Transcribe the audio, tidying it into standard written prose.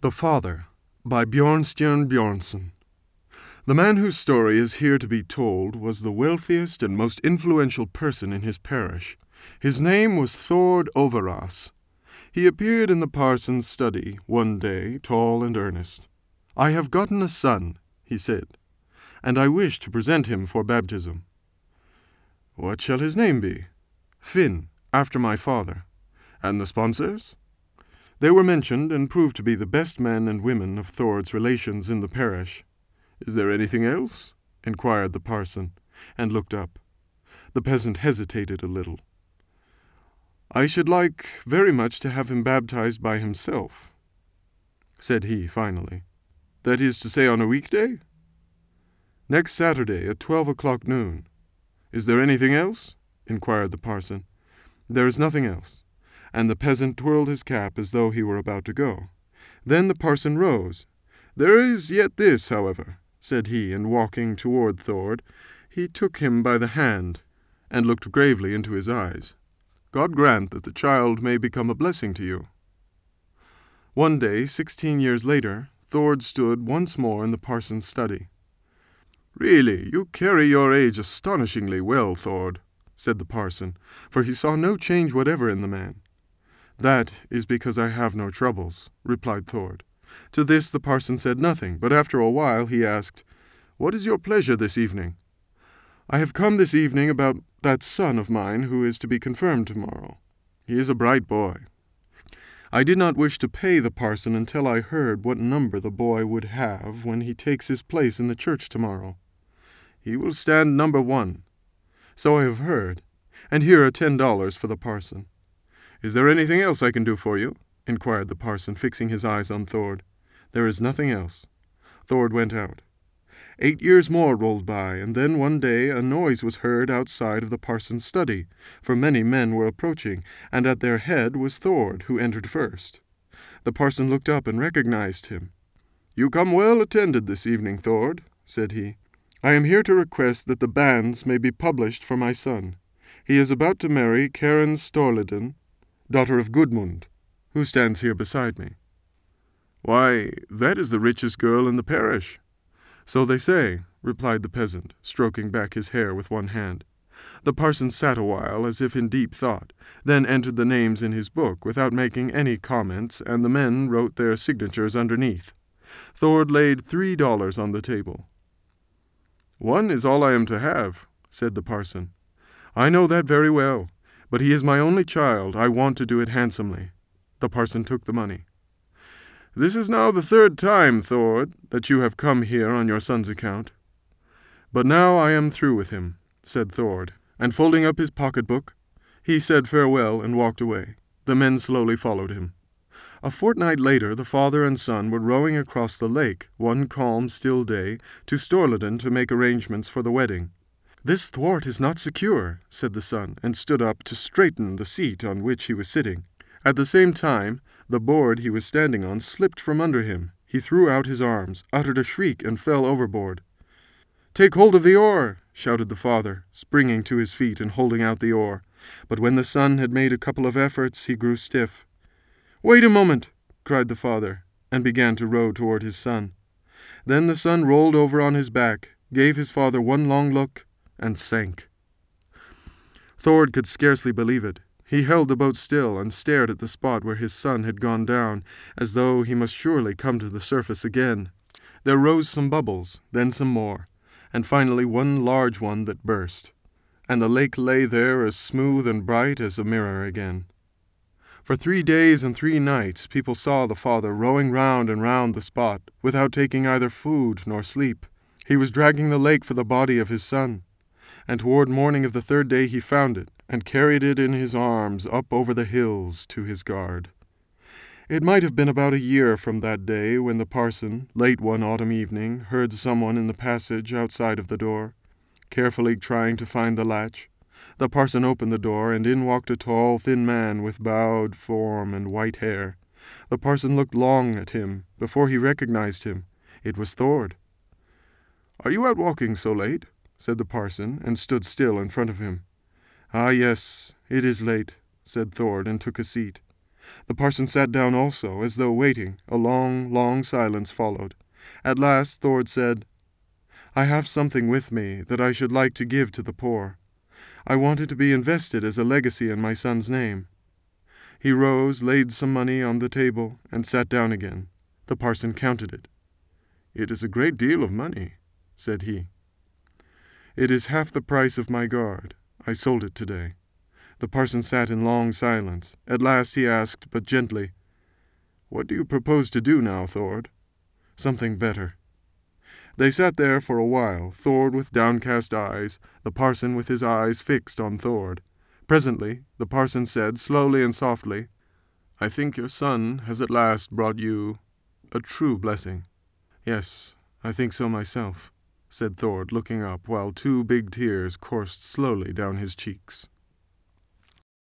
The Father, by Bjornstjerne Bjornson. The man whose story is here to be told was the wealthiest and most influential person in his parish. His name was Thord Overas. He appeared in the parson's study one day, tall and earnest. "I have gotten a son," he said, "and I wish to present him for baptism." "What shall his name be?" "Finn, after my father." "And the sponsors?" They were mentioned and proved to be the best men and women of Thord's relations in the parish. "Is there anything else?" inquired the parson, and looked up. The peasant hesitated a little. "I should like very much to have him baptized by himself," said he finally. "That is to say, on a weekday?" "Next Saturday at 12 o'clock noon." "Is there anything else?" inquired the parson. "There is nothing else." And the peasant twirled his cap as though he were about to go. Then the parson rose. "There is yet this, however," said he, and walking toward Thord, he took him by the hand and looked gravely into his eyes. "God grant that the child may become a blessing to you." One day, 16 years later, Thord stood once more in the parson's study. "Really, you carry your age astonishingly well, Thord," said the parson, for he saw no change whatever in the man. "That is because I have no troubles," replied Thord. To this the parson said nothing, but after a while he asked, "What is your pleasure this evening?" "I have come this evening about that son of mine who is to be confirmed tomorrow. He is a bright boy." I did not wish to pay the parson until I heard what number the boy would have when he takes his place in the church tomorrow. "He will stand number 1. "So I have heard, and here are $10 for the parson." "Is there anything else I can do for you?" inquired the parson, fixing his eyes on Thord. "There is nothing else." Thord went out. 8 years more rolled by, and then one day a noise was heard outside of the parson's study, for many men were approaching, and at their head was Thord, who entered first. The parson looked up and recognized him. "You come well attended this evening, Thord," said he. "I am here to request that the banns may be published for my son. He is about to marry Karen Storliden, daughter of Gudmund, who stands here beside me." "Why, that is the richest girl in the parish." "So they say," replied the peasant, stroking back his hair with one hand. The parson sat a while as if in deep thought, then entered the names in his book without making any comments, and the men wrote their signatures underneath. Thord laid $3 on the table. "1 is all I am to have," said the parson. "I know that very well, but he is my only child. I want to do it handsomely." The parson took the money. "This is now the 3rd time, Thord, that you have come here on your son's account. But now I am through with him," said Thord, and folding up his pocketbook, he said farewell and walked away. The men slowly followed him. A fortnight later the father and son were rowing across the lake, one calm, still day, to Storliden to make arrangements for the wedding. "This thwart is not secure," said the son, and stood up to straighten the seat on which he was sitting. At the same time, the board he was standing on slipped from under him. He threw out his arms, uttered a shriek, and fell overboard. "Take hold of the oar!" shouted the father, springing to his feet and holding out the oar. But when the son had made a couple of efforts, he grew stiff. "Wait a moment!" cried the father, and began to row toward his son. Then the son rolled over on his back, gave his father one long look, and sank. Thord could scarcely believe it. He held the boat still and stared at the spot where his son had gone down, as though he must surely come to the surface again. There rose some bubbles, then some more, and finally one large one that burst, and the lake lay there as smooth and bright as a mirror again. For 3 days and 3 nights people saw the father rowing round and round the spot, without taking either food nor sleep. He was dragging the lake for the body of his son, and toward morning of the 3rd day he found it, and carried it in his arms up over the hills to his guard. It might have been about a year from that day when the parson, late one autumn evening, heard someone in the passage outside of the door, carefully trying to find the latch. The parson opened the door, and in walked a tall, thin man with bowed form and white hair. The parson looked long at him before he recognized him. It was Thord. "Are you out walking so late?" said the parson, and stood still in front of him. "Ah, yes, it is late," said Thord, and took a seat. The parson sat down also, as though waiting. A long, long silence followed. At last Thord said, "I have something with me that I should like to give to the poor. I want it to be invested as a legacy in my son's name." He rose, laid some money on the table, and sat down again. The parson counted it. "It is a great deal of money," said he. "It is half the price of my guard. I sold it today." The parson sat in long silence. At last he asked, but gently, "What do you propose to do now, Thord?" "Something better." They sat there for a while, Thord with downcast eyes, the parson with his eyes fixed on Thord. Presently the parson said, slowly and softly, "I think your son has at last brought you a true blessing." "Yes, I think so myself," said Thord, looking up, while two big tears coursed slowly down his cheeks.